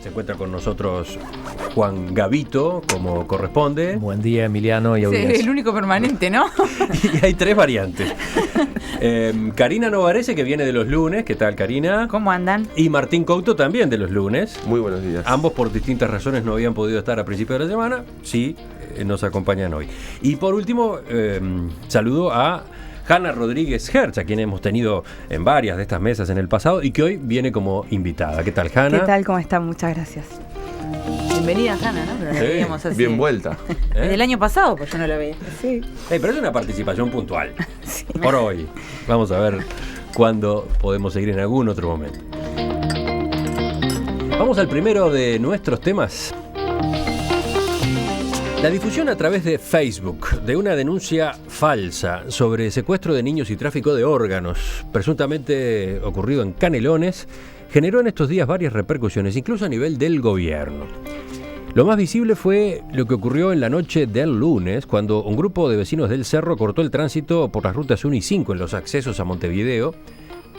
Se encuentra con nosotros Juan Gavito, como corresponde. Buen día, Emiliano y audiencia. Sí, el único permanente, ¿no? Y hay 3 variantes. Karina Novarese, que viene de los lunes. ¿Qué tal, Karina? ¿Cómo andan? Y Martín Couto, también de los lunes. Muy buenos días. Ambos, por distintas razones, no habían podido estar a principios de la semana. Sí, nos acompañan hoy. Y por último, saludo a Hanna Rodríguez Hertz, a quien hemos tenido en varias de estas mesas en el pasado y que hoy viene como invitada. ¿Qué tal, Hanna? ¿Qué tal? ¿Cómo están? Muchas gracias. Bienvenida, Hanna, ¿no? Pero la veíamos así. Bien vuelta. Desde el año pasado, pues yo no la veía. Sí. Pero es una participación puntual. Sí. Por hoy. Vamos a ver cuándo podemos seguir en algún otro momento. Vamos al primero de nuestros temas. La difusión a través de Facebook de una denuncia falsa sobre secuestro de niños y tráfico de órganos, presuntamente ocurrido en Canelones, generó en estos días varias repercusiones, incluso a nivel del gobierno. Lo más visible fue lo que ocurrió en la noche del lunes, cuando un grupo de vecinos del Cerro cortó el tránsito por las rutas 1 y 5 en los accesos a Montevideo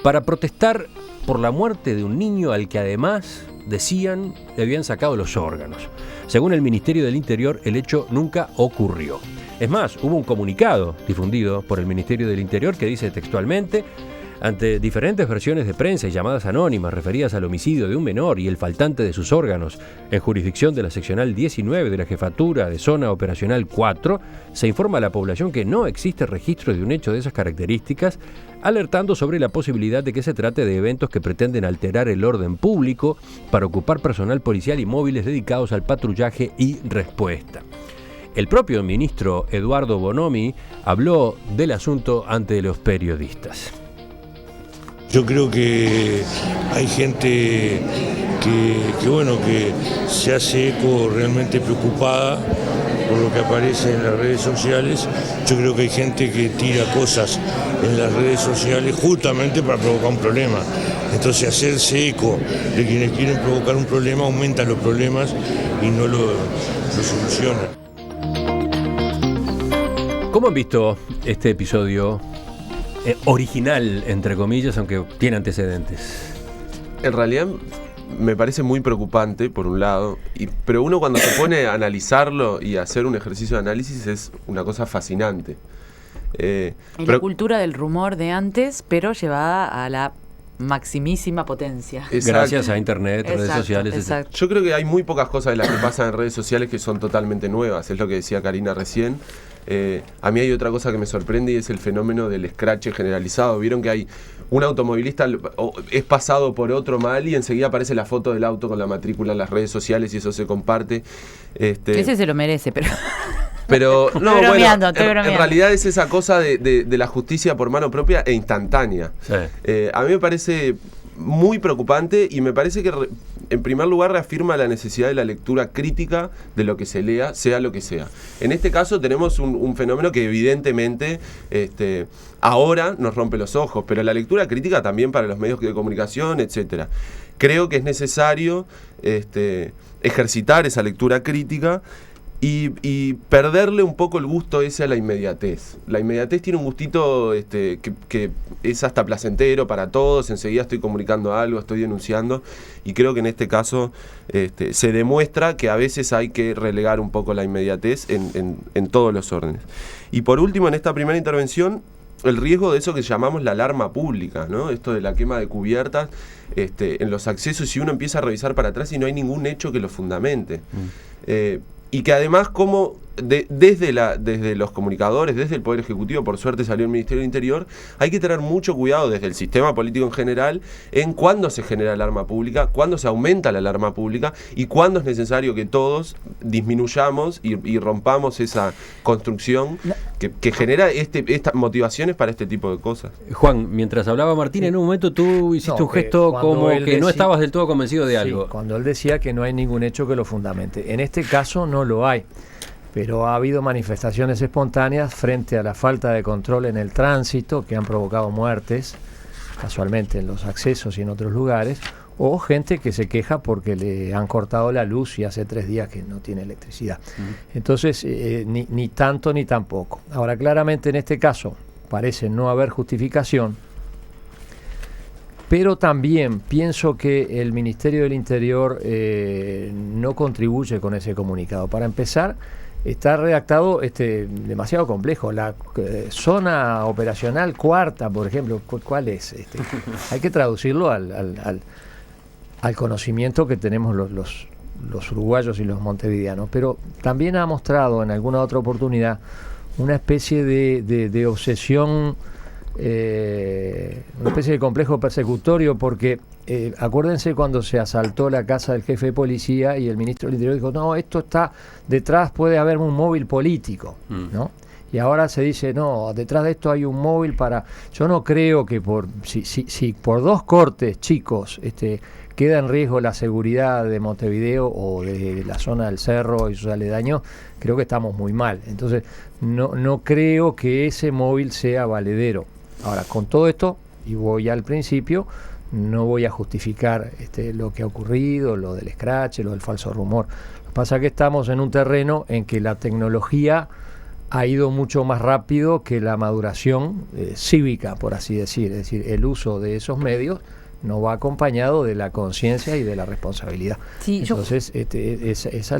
para protestar por la muerte de un niño al que además decían le habían sacado los órganos. Según el Ministerio del Interior, el hecho nunca ocurrió. Es más, hubo un comunicado difundido por el Ministerio del Interior que dice textualmente: ante diferentes versiones de prensa y llamadas anónimas referidas al homicidio de un menor y el faltante de sus órganos en jurisdicción de la seccional 19 de la Jefatura de Zona Operacional 4, se informa a la población que no existe registro de un hecho de esas características, alertando sobre la posibilidad de que se trate de eventos que pretenden alterar el orden público para ocupar personal policial y móviles dedicados al patrullaje y respuesta. El propio ministro Eduardo Bonomi habló del asunto ante los periodistas. Yo creo que hay gente que se hace eco realmente preocupada por lo que aparece en las redes sociales. Yo creo que hay gente que tira cosas en las redes sociales justamente para provocar un problema. Entonces hacerse eco de quienes quieren provocar un problema aumenta los problemas y no lo soluciona. ¿Cómo han visto este episodio? Original, entre comillas, aunque tiene antecedentes. En realidad me parece muy preocupante, por un lado, pero uno cuando se pone a analizarlo y a hacer un ejercicio de análisis es una cosa fascinante. La cultura del rumor de antes, pero llevada a la maximísima potencia. Exacto. Gracias a internet, redes Exacto, sociales. exacto. Yo creo que hay muy pocas cosas de las que pasan en redes sociales que son totalmente nuevas, es lo que decía Karina recién. A mí hay otra cosa que me sorprende y es el fenómeno del escrache generalizado. Vieron que hay un automovilista, es pasado por otro mal y enseguida aparece la foto del auto con la matrícula en las redes sociales y eso se comparte. Ese se lo merece, pero... Pero no, Estoy bromeando, en realidad es esa cosa de la justicia por mano propia e instantánea. Sí. A mí me parece muy preocupante y me parece que en primer lugar reafirma la necesidad de la lectura crítica de lo que se lea, sea lo que sea. En este caso tenemos un fenómeno que evidentemente ahora nos rompe los ojos, pero la lectura crítica también para los medios de comunicación, etcétera. Creo que es necesario ejercitar esa lectura crítica y perderle un poco el gusto ese a la inmediatez. La inmediatez tiene un gustito que es hasta placentero para todos. Enseguida estoy comunicando algo, estoy denunciando, y creo que en este caso se demuestra que a veces hay que relegar un poco la inmediatez en todos los órdenes. Y por último, en esta primera intervención, el riesgo de eso que llamamos la alarma pública, ¿no? Esto de la quema de cubiertas en los accesos, si uno empieza a revisar para atrás y no hay ningún hecho que lo fundamente. Y que además como desde los comunicadores, desde el Poder Ejecutivo, por suerte salió el Ministerio del Interior, hay que tener mucho cuidado desde el sistema político en general en cuándo se genera alarma pública, cuándo se aumenta la alarma pública y cuándo es necesario que todos disminuyamos y rompamos esa construcción que genera estas motivaciones para este tipo de cosas. Juan, mientras hablaba Martín, en un momento tú hiciste un gesto como que no estabas del todo convencido de algo. Cuando él decía que no hay ningún hecho que lo fundamente. En este caso no lo hay. Pero ha habido manifestaciones espontáneas frente a la falta de control en el tránsito que han provocado muertes, casualmente en los accesos y en otros lugares, o gente que se queja porque le han cortado la luz y hace 3 días que no tiene electricidad. Entonces, ni tanto ni tampoco. Ahora, claramente en este caso parece no haber justificación. Pero también pienso que el Ministerio del Interior no contribuye con ese comunicado. Para empezar, está redactado demasiado complejo. La zona operacional cuarta, por ejemplo, ¿cuál es? Hay que traducirlo al conocimiento que tenemos los uruguayos y los montevideanos. Pero también ha mostrado en alguna otra oportunidad una especie de obsesión, una especie de complejo persecutorio, porque acuérdense cuando se asaltó la casa del jefe de policía y el ministro del Interior dijo, no, esto está detrás, puede haber un móvil político, ¿no? Y ahora se dice, no, detrás de esto hay un móvil para... Yo no creo que si por 2 cortes chicos queda en riesgo la seguridad de Montevideo o de la zona del Cerro y sus aledaños, creo que estamos muy mal. Entonces, no creo que ese móvil sea valedero. Ahora, con todo esto, y voy al principio, no voy a justificar lo que ha ocurrido, lo del scratch, lo del falso rumor. Lo que pasa es que estamos en un terreno en que la tecnología ha ido mucho más rápido que la maduración cívica, por así decir. Es decir, el uso de esos medios no va acompañado de la conciencia y de la responsabilidad. Sí, entonces, esa es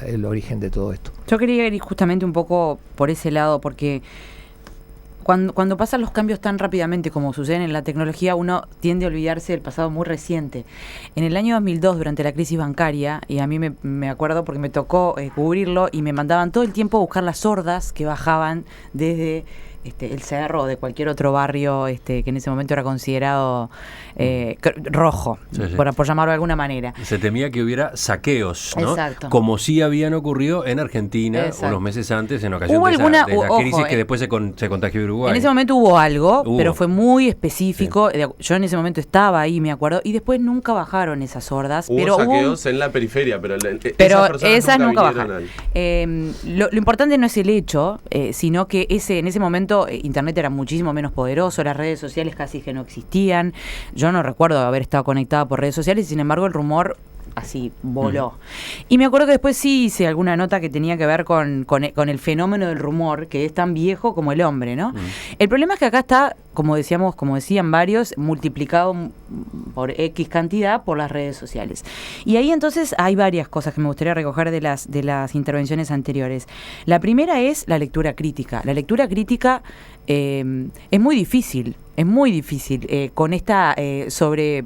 el origen de todo esto. Yo quería ir justamente un poco por ese lado, porque cuando pasan los cambios tan rápidamente como suceden en la tecnología, uno tiende a olvidarse del pasado muy reciente. En el año 2002, durante la crisis bancaria, y a mí me acuerdo porque me tocó cubrirlo, y me mandaban todo el tiempo a buscar las hordas que bajaban desde el Cerro o de cualquier otro barrio que en ese momento era considerado rojo, sí. por llamarlo de alguna manera. Se temía que hubiera saqueos, ¿no? Exacto. Como sí habían ocurrido en Argentina. Exacto. Unos meses antes, en ocasión de la crisis que después se contagió Uruguay. En ese momento hubo algo, pero fue muy específico. Sí. Yo en ese momento estaba ahí, me acuerdo, y después nunca bajaron esas hordas. Hubo saqueos en la periferia, pero esas nunca bajaron. Lo importante no es el hecho, sino que en ese momento Internet era muchísimo menos poderoso, las redes sociales casi que no existían. Yo no recuerdo haber estado conectada por redes sociales, sin embargo el rumor así voló. Y me acuerdo que después sí hice alguna nota que tenía que ver con el fenómeno del rumor, que es tan viejo como el hombre, ¿no? El problema es que acá está, como decían varios, multiplicado por X cantidad por las redes sociales. Y ahí entonces hay varias cosas que me gustaría recoger de las intervenciones anteriores. La primera es la lectura crítica. La lectura crítica es muy difícil con esta sobre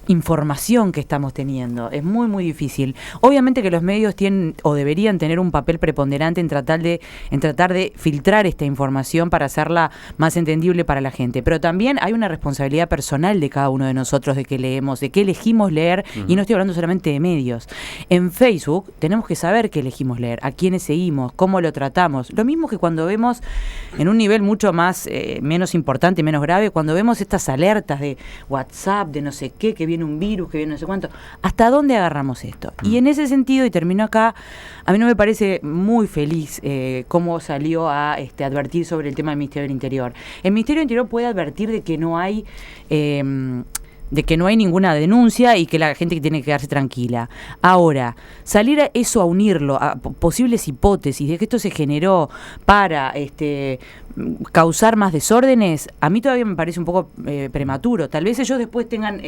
información que estamos teniendo. Es muy, muy difícil. Obviamente que los medios tienen o deberían tener un papel preponderante en tratar de filtrar esta información para hacerla más entendible para la gente. Pero también hay una responsabilidad personal de cada uno de nosotros de qué leemos, de qué elegimos leer, y no estoy hablando solamente de medios. En Facebook tenemos que saber qué elegimos leer, a quiénes seguimos, cómo lo tratamos. Lo mismo que cuando vemos en un nivel mucho más menos importante, menos grave, cuando vemos estas alertas de WhatsApp, de no sé qué, que viene un virus, que viene no sé cuánto. ¿Hasta dónde agarramos esto? Y en ese sentido, y termino acá, a mí no me parece muy feliz cómo salió a advertir sobre el tema del Ministerio del Interior. El Ministerio del Interior puede advertir de que no hay ninguna denuncia y que la gente tiene que quedarse tranquila. Ahora, salir a eso, a unirlo a posibles hipótesis de que esto se generó para causar más desórdenes, a mí todavía me parece un poco prematuro. Tal vez ellos después tengan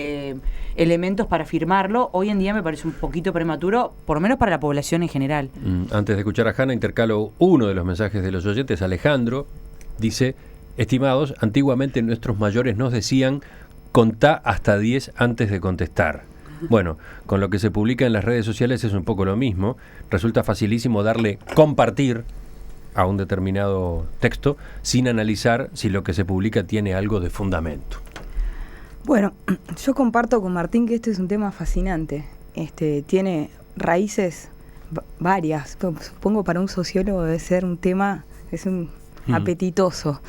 elementos para afirmarlo. Hoy en día me parece un poquito prematuro, por lo menos para la población en general. Antes de escuchar a Hanna, intercalo uno de los mensajes de los oyentes. Alejandro dice: estimados, antiguamente nuestros mayores nos decían: contá hasta 10 antes de contestar. Bueno, con lo que se publica en las redes sociales es un poco lo mismo. Resulta facilísimo darle compartir a un determinado texto sin analizar si lo que se publica tiene algo de fundamento. Bueno, yo comparto con Martín que este es un tema fascinante. Tiene raíces varias. Supongo para un sociólogo debe ser un tema, es un apetitoso.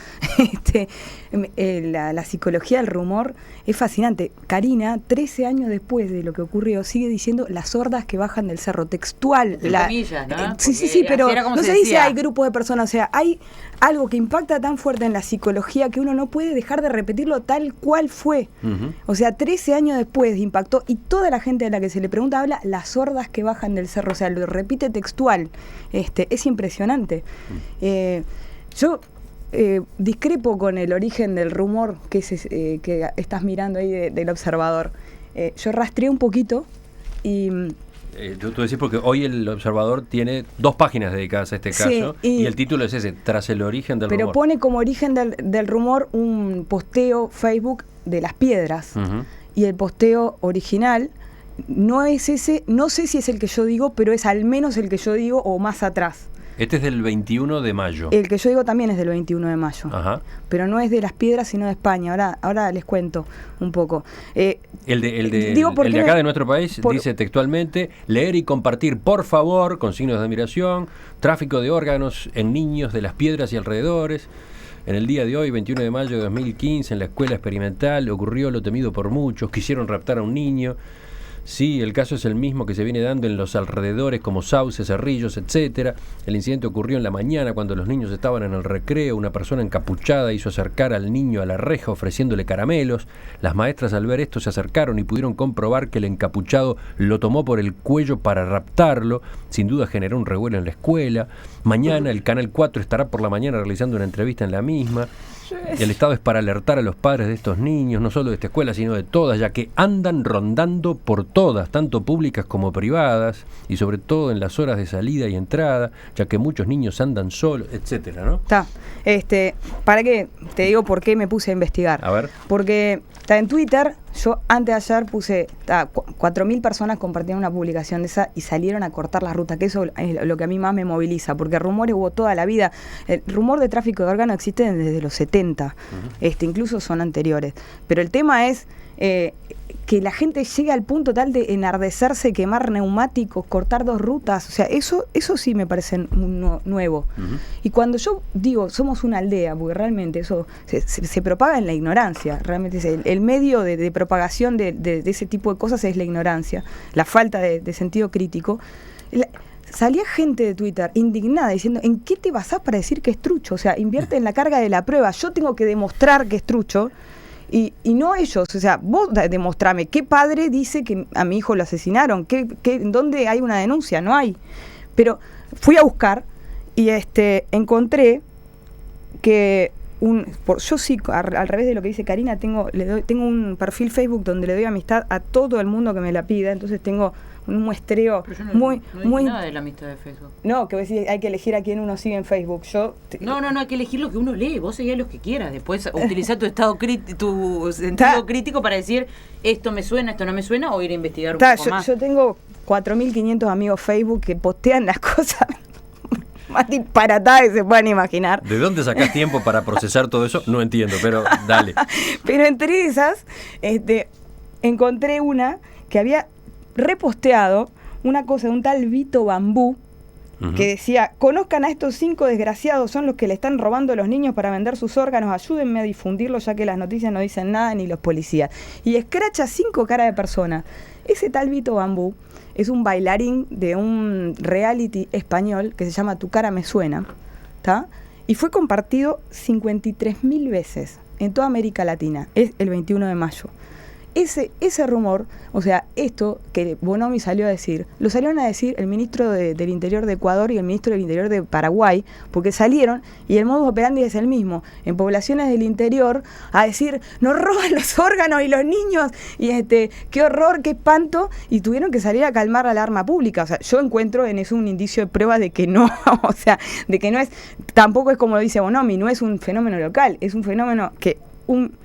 La psicología del rumor es fascinante. Karina, 13 años después de lo que ocurrió, sigue diciendo las hordas que bajan del cerro, textual. Comillas, ¿no? Sí, pero no se dice hay grupos de personas, o sea, hay algo que impacta tan fuerte en la psicología que uno no puede dejar de repetirlo tal cual fue. O sea, 13 años después impactó, y toda la gente a la que se le pregunta habla las hordas que bajan del cerro, o sea, lo repite textual. Es impresionante. Yo discrepo con el origen del rumor que estás mirando ahí del Observador. Yo rastreé un poquito y... Tú decís porque hoy el Observador tiene 2 páginas dedicadas a este caso, y el título es ese, Tras el origen del rumor. Pero pone como origen del rumor un posteo Facebook de Las Piedras, y el posteo original no es ese, no sé si es el que yo digo, pero es al menos el que yo digo o más atrás. Este es del 21 de mayo. El que yo digo también es del 21 de mayo. Ajá. Pero no es de Las Piedras, sino de España. Ahora les cuento un poco. El de acá de nuestro país dice textualmente: leer y compartir, por favor, con signos de admiración, tráfico de órganos en niños de Las Piedras y alrededores. En el día de hoy, 21 de mayo de 2015, en la escuela experimental ocurrió lo temido por muchos. Quisieron raptar a un niño. Sí, el caso es el mismo que se viene dando en los alrededores como Sauces, Cerrillos, etcétera. El incidente ocurrió en la mañana cuando los niños estaban en el recreo. Una persona encapuchada hizo acercar al niño a la reja ofreciéndole caramelos. Las maestras al ver esto se acercaron y pudieron comprobar que el encapuchado lo tomó por el cuello para raptarlo. Sin duda generó un revuelo en la escuela. Mañana el Canal 4 estará por la mañana realizando una entrevista en la misma. El Estado es para alertar a los padres de estos niños, no solo de esta escuela, sino de todas, ya que andan rondando por todas, tanto públicas como privadas, y sobre todo en las horas de salida y entrada, ya que muchos niños andan solos, etcétera, ¿no? Está. ¿Para qué? Te digo por qué me puse a investigar. A ver. Porque está en Twitter, yo antes de ayer puse, 4.000 personas compartieron una publicación de esa y salieron a cortar la ruta, que eso es lo que a mí más me moviliza, porque rumores hubo toda la vida. El rumor de tráfico de órganos existe desde los 70, incluso son anteriores. Pero el tema es que la gente llegue al punto tal de enardecerse, quemar neumáticos, cortar 2 rutas, o sea, eso sí me parece nuevo. Y cuando yo digo, somos una aldea, porque realmente eso se propaga en la ignorancia, realmente es el medio de propagación de ese tipo de cosas es la ignorancia, la falta de sentido crítico. Salía gente de Twitter indignada diciendo, ¿en qué te basás para decir que es trucho? O sea, invierte en la carga de la prueba, yo tengo que demostrar que es trucho. Y no ellos, o sea, vos demostrame, ¿qué padre dice que a mi hijo lo asesinaron? ¿Dónde hay una denuncia? No hay. Pero fui a buscar y encontré que yo sí, al revés de lo que dice Karina, tengo un perfil Facebook donde le doy amistad a todo el mundo que me la pida, entonces tengo un muestreo no dije nada de la amistad de Facebook. No, que vos decís, hay que elegir a quién uno sigue en Facebook. No, hay que elegir lo que uno lee, vos seguís los que quieras, después utilizar tu sentido crítico para decir, esto me suena, esto no me suena, o ir a investigar un poco más. Yo tengo 4.500 amigos Facebook que postean las cosas más disparatadas que se puedan imaginar. ¿De dónde sacás tiempo para procesar todo eso? No entiendo, pero dale. Pero entre esas, encontré una que había reposteado una cosa de un tal Vito Bambú, que decía, conozcan a estos 5 desgraciados, son los que le están robando a los niños para vender sus órganos, ayúdenme a difundirlo ya que las noticias no dicen nada ni los policías. Y escracha 5 caras de personas. Ese tal Vito Bambú es un bailarín de un reality español que se llama Tu cara me suena, ¿tá? Y fue compartido 53.000 veces en toda América Latina. Es el 21 de mayo. Ese rumor, o sea, esto que Bonomi salió a decir, lo salieron a decir el ministro del Interior de Ecuador y el ministro del Interior de Paraguay, porque salieron y el modus operandi es el mismo, en poblaciones del interior, a decir, nos roban los órganos y los niños, y qué horror, qué espanto, y tuvieron que salir a calmar la alarma pública. O sea, yo encuentro en eso un indicio de prueba de que no, o sea, de que no es, tampoco es como lo dice Bonomi, no es un fenómeno local, es un fenómeno que un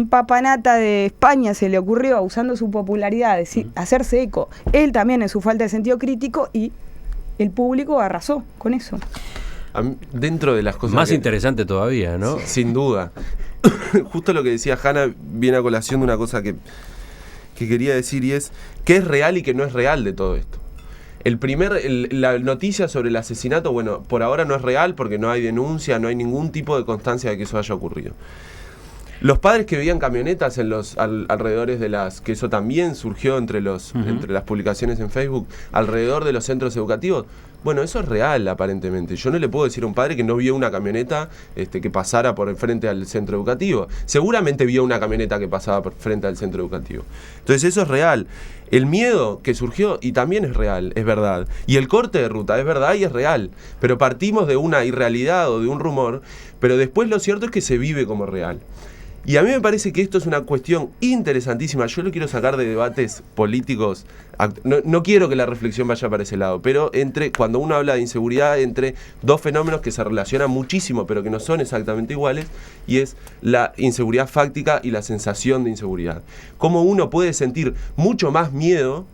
papanata de España se le ocurrió, usando su popularidad, hacerse eco, él también en su falta de sentido crítico, y el público arrasó con eso. Dentro de las cosas más interesante todavía, ¿no? Sin duda. Justo lo que decía Hanna viene a colación de una cosa que quería decir, y es qué es real y qué no es real de todo esto. La noticia sobre el asesinato, bueno, por ahora no es real porque no hay denuncia, no hay ningún tipo de constancia de que eso haya ocurrido. Los padres que veían camionetas en los alrededores de que eso también surgió entre las publicaciones en Facebook, alrededor de los centros educativos, Bueno, eso es real aparentemente. Yo no le puedo decir a un padre que no vio una camioneta que pasara por frente al centro educativo. Seguramente vio una camioneta que pasaba por frente al centro educativo. Entonces eso es real. El miedo que surgió, y también es real, es verdad. Y el corte de ruta es verdad y es real. Pero partimos de una irrealidad o de un rumor, pero después lo cierto es que se vive como real. Y a mí me parece que esto es una cuestión interesantísima. Yo lo quiero sacar de debates políticos. No quiero que la reflexión vaya para ese lado, pero cuando uno habla de inseguridad, entre dos fenómenos que se relacionan muchísimo, pero que no son exactamente iguales, y es la inseguridad fáctica y la sensación de inseguridad. Cómo uno puede sentir mucho más miedo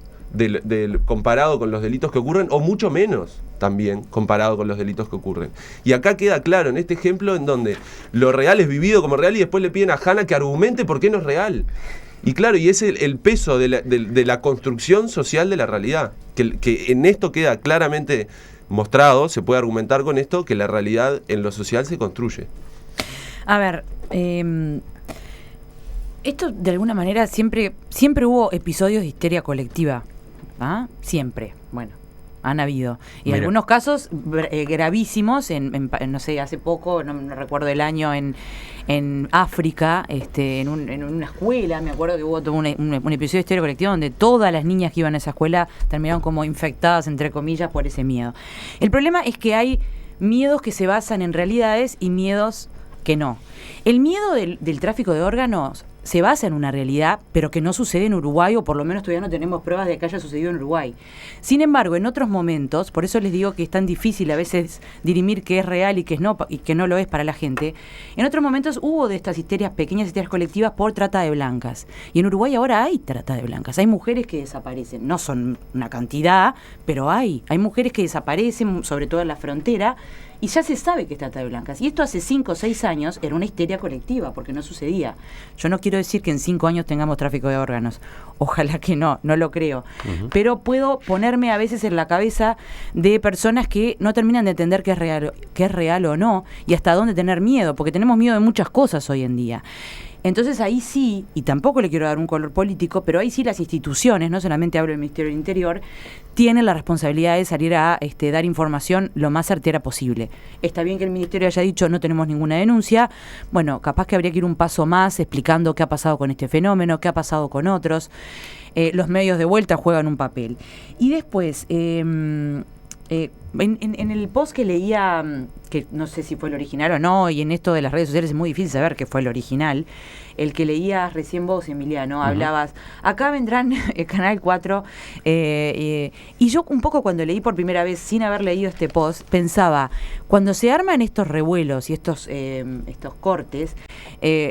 comparado con los delitos que ocurren, o mucho menos también comparado con los delitos que ocurren. Y acá queda claro en este ejemplo en donde lo real es vivido como real y después le piden a Hanna que argumente por qué no es real. Y claro, y es el peso de la construcción social de la realidad, que en esto queda claramente mostrado, se puede argumentar con esto, que la realidad en lo social se construye. A ver, esto de alguna manera siempre hubo episodios de histeria colectiva. ¿Ah? Siempre, bueno, han habido. Y en algunos casos gravísimos, no sé, hace poco, no recuerdo el año, en África, en una escuela, me acuerdo que hubo todo un episodio de histeria colectiva donde todas las niñas que iban a esa escuela terminaron como infectadas, entre comillas, por ese miedo. El problema es que hay miedos que se basan en realidades y miedos que no. El miedo del tráfico de órganos se basa en una realidad, pero que no sucede en Uruguay, o por lo menos todavía no tenemos pruebas de que haya sucedido en Uruguay. Sin embargo, en otros momentos, por eso les digo que es tan difícil a veces dirimir qué es real y qué no lo es para la gente, en otros momentos hubo de estas pequeñas histerias colectivas por trata de blancas. Y en Uruguay ahora hay trata de blancas, hay mujeres que desaparecen, no son una cantidad, pero hay mujeres que desaparecen, sobre todo en la frontera, y ya se sabe que es trata de blancas. Y esto hace 5 o 6 años era una histeria colectiva, porque no sucedía. Yo no quiero decir que en 5 años tengamos tráfico de órganos. Ojalá que no lo creo. Uh-huh. Pero puedo ponerme a veces en la cabeza de personas que no terminan de entender qué es real o no, y hasta dónde tener miedo, porque tenemos miedo de muchas cosas hoy en día. Entonces ahí sí, y tampoco le quiero dar un color político, pero ahí sí las instituciones, no solamente hablo del Ministerio del Interior, tienen la responsabilidad de salir a dar información lo más certera posible. Está bien que el Ministerio haya dicho no tenemos ninguna denuncia, bueno, capaz que habría que ir un paso más explicando qué ha pasado con este fenómeno, qué ha pasado con otros. Los medios de vuelta juegan un papel. Y después, en el post que leía, que no sé si fue el original o no, y en esto de las redes sociales es muy difícil saber qué fue el original, el que leías recién vos, Emiliano, hablabas, acá vendrán Canal 4, y yo un poco cuando leí por primera vez, sin haber leído este post, pensaba, cuando se arman estos revuelos y estos cortes,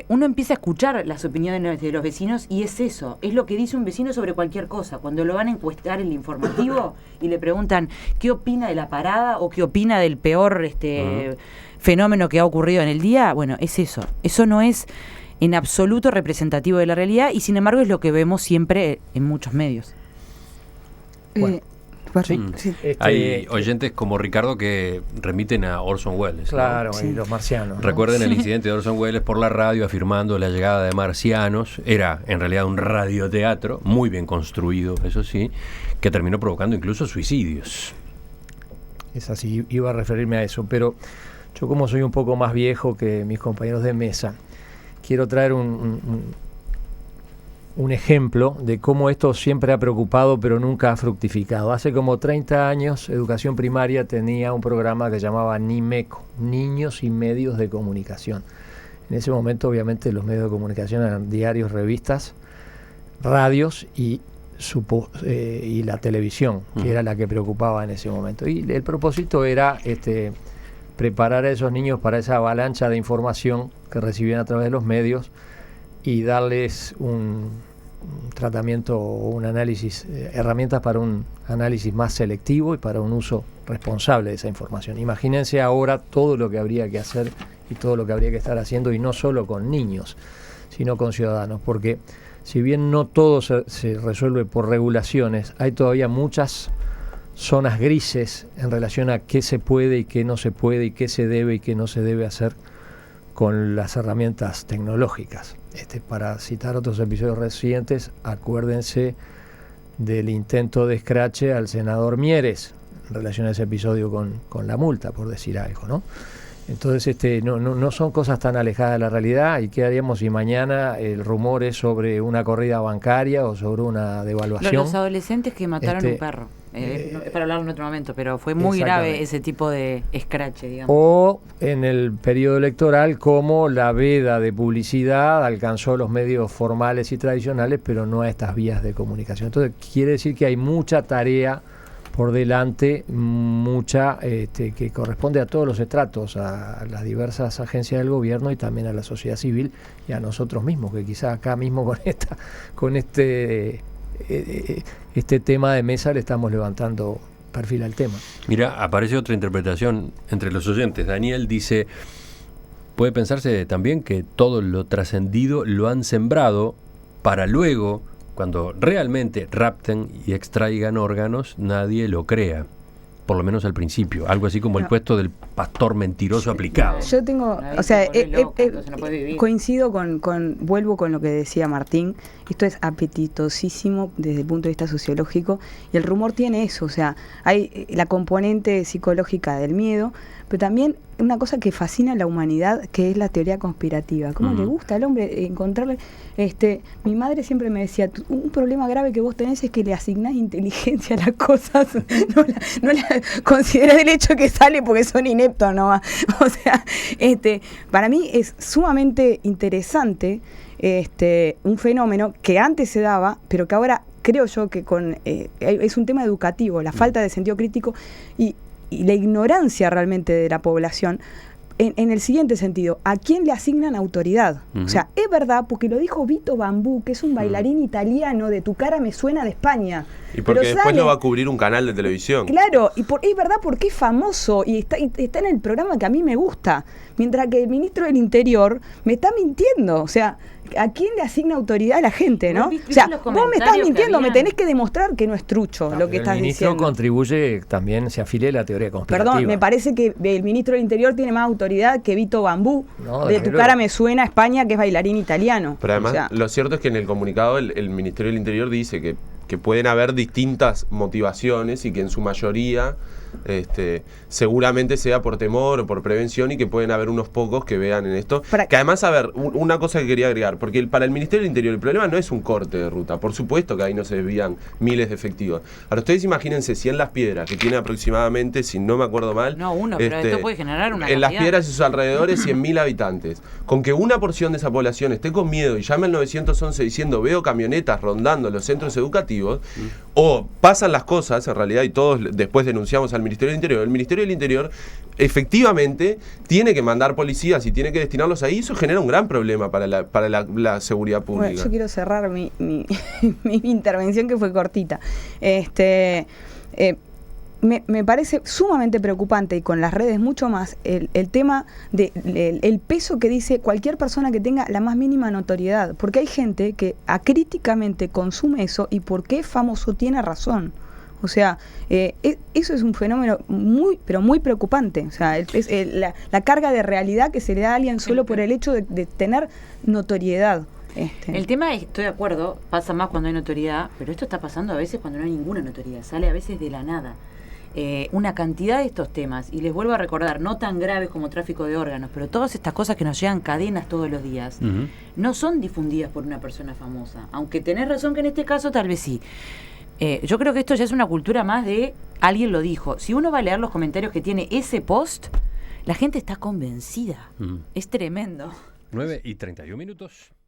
uno empieza a escuchar las opiniones de los vecinos, y es eso, es lo que dice un vecino sobre cualquier cosa. Cuando lo van a encuestar en el informativo y le preguntan qué opina de la parada o qué opina del peor fenómeno que ha ocurrido en el día, bueno, es eso no es en absoluto representativo de la realidad, y sin embargo es lo que vemos siempre en muchos medios. Bueno, sí. Hay oyentes como Ricardo que remiten a Orson Welles. Claro, ¿no? Y los marcianos, ¿no? Recuerden el incidente de Orson Welles por la radio afirmando la llegada de marcianos. Era en realidad un radioteatro, muy bien construido, eso sí, que terminó provocando incluso suicidios. Es así, iba a referirme a eso, pero yo, como soy un poco más viejo que mis compañeros de mesa, quiero traer un ejemplo de cómo esto siempre ha preocupado pero nunca ha fructificado. Hace como 30 años, Educación Primaria tenía un programa que llamaba NIMECO, Niños y Medios de Comunicación. En ese momento, obviamente, los medios de comunicación eran diarios, revistas, radios y la televisión, que era la que preocupaba en ese momento. Y el propósito era preparar a esos niños para esa avalancha de información que recibían a través de los medios y darles un tratamiento o un análisis, herramientas para un análisis más selectivo y para un uso responsable de esa información. Imagínense ahora todo lo que habría que hacer y todo lo que habría que estar haciendo, y no solo con niños, sino con ciudadanos, porque si bien no todo se resuelve por regulaciones, hay todavía muchas zonas grises en relación a qué se puede y qué no se puede, y qué se debe y qué no se debe hacer con las herramientas tecnológicas. Para citar otros episodios recientes, acuérdense del intento de escrache al senador Mieres, en relación a ese episodio con la multa, por decir algo, ¿no? Entonces no son cosas tan alejadas de la realidad. ¿Y qué haríamos si mañana el rumor es sobre una corrida bancaria o sobre una devaluación? Los adolescentes que mataron un perro. Es para hablarlo en otro momento, pero fue muy grave ese tipo de escrache, digamos. O en el periodo electoral, como la veda de publicidad alcanzó los medios formales y tradicionales, pero no a estas vías de comunicación. Entonces quiere decir que hay mucha tarea por delante, mucha que corresponde a todos los estratos, a las diversas agencias del gobierno y también a la sociedad civil y a nosotros mismos, que quizás acá mismo con este tema de mesa le estamos levantando perfil al tema. Mira, aparece otra interpretación entre los oyentes. Daniel dice, puede pensarse también que todo lo trascendido lo han sembrado para luego, cuando realmente rapten y extraigan órganos, nadie lo crea. Por lo menos al principio. Algo así como el cuento del pastor mentiroso aplicado. Yo tengo, coincido vuelvo con lo que decía Martín. Esto es apetitosísimo desde el punto de vista sociológico. Y el rumor tiene eso. O sea, hay la componente psicológica del miedo, pero también una cosa que fascina a la humanidad, que es la teoría conspirativa. ¿Cómo le gusta al hombre encontrarle? Mi madre siempre me decía, un problema grave que vos tenés es que le asignás inteligencia a las cosas, no la considerás el hecho que sale porque son ineptos nomás. O sea, para mí es sumamente interesante un fenómeno que antes se daba, pero que ahora creo yo que es un tema educativo, la falta de sentido crítico y la ignorancia realmente de la población en el siguiente sentido: ¿a quién le asignan autoridad? O sea, es verdad, porque lo dijo Vito Bambú, que es un bailarín italiano de Tu cara me suena de España. Y porque después lo va a cubrir un canal de televisión. Claro, es verdad porque es famoso y está en el programa que a mí me gusta. Mientras que el ministro del Interior me está mintiendo. O sea, ¿a quién le asigna autoridad a la gente, no? O sea, vos me estás mintiendo, me tenés que demostrar que no es trucho lo que estás diciendo. El ministro contribuye, también se afilia a la teoría conspirativa. Perdón, me parece que el ministro del Interior tiene más autoridad que Vito Bambú, de Tu cara me suena a España, que es bailarín italiano. Pero además, lo cierto es que en el comunicado el Ministerio del Interior dice que pueden haber distintas motivaciones y que en su mayoría seguramente sea por temor o por prevención, y que pueden haber unos pocos que vean en esto. Que además, a ver, una cosa que quería agregar, porque para el Ministerio del Interior el problema no es un corte de ruta, por supuesto que ahí no se desvían miles de efectivos. Ahora ustedes imagínense si en Las Piedras, que tiene aproximadamente, si no me acuerdo mal, pero esto puede generar una en Las Piedras y sus alrededores 100.000 habitantes, con que una porción de esa población esté con miedo y llame al 911 diciendo veo camionetas rondando los centros educativos, o pasan las cosas en realidad y todos después denunciamos al Ministerio del Interior. El Ministerio del Interior efectivamente tiene que mandar policías y tiene que destinarlos ahí. Eso genera un gran problema para la seguridad pública. Bueno, yo quiero cerrar mi intervención, que fue cortita. Me parece sumamente preocupante, y con las redes mucho más, el tema del peso que dice cualquier persona que tenga la más mínima notoriedad, porque hay gente que acríticamente consume eso y porque es famoso tiene razón. O sea, eso es un fenómeno muy, pero muy preocupante. O sea, la carga de realidad que se le da a alguien solo por el hecho de tener notoriedad. El tema, estoy de acuerdo, pasa más cuando hay notoriedad, pero esto está pasando a veces cuando no hay ninguna notoriedad, sale a veces de la nada. Una cantidad de estos temas, y les vuelvo a recordar, no tan graves como tráfico de órganos, pero todas estas cosas que nos llegan cadenas todos los días, no son difundidas por una persona famosa, aunque tenés razón que en este caso tal vez sí. Yo creo que esto ya es una cultura más de alguien lo dijo. Si uno va a leer los comentarios que tiene ese post, la gente está convencida. Es tremendo. 9:31.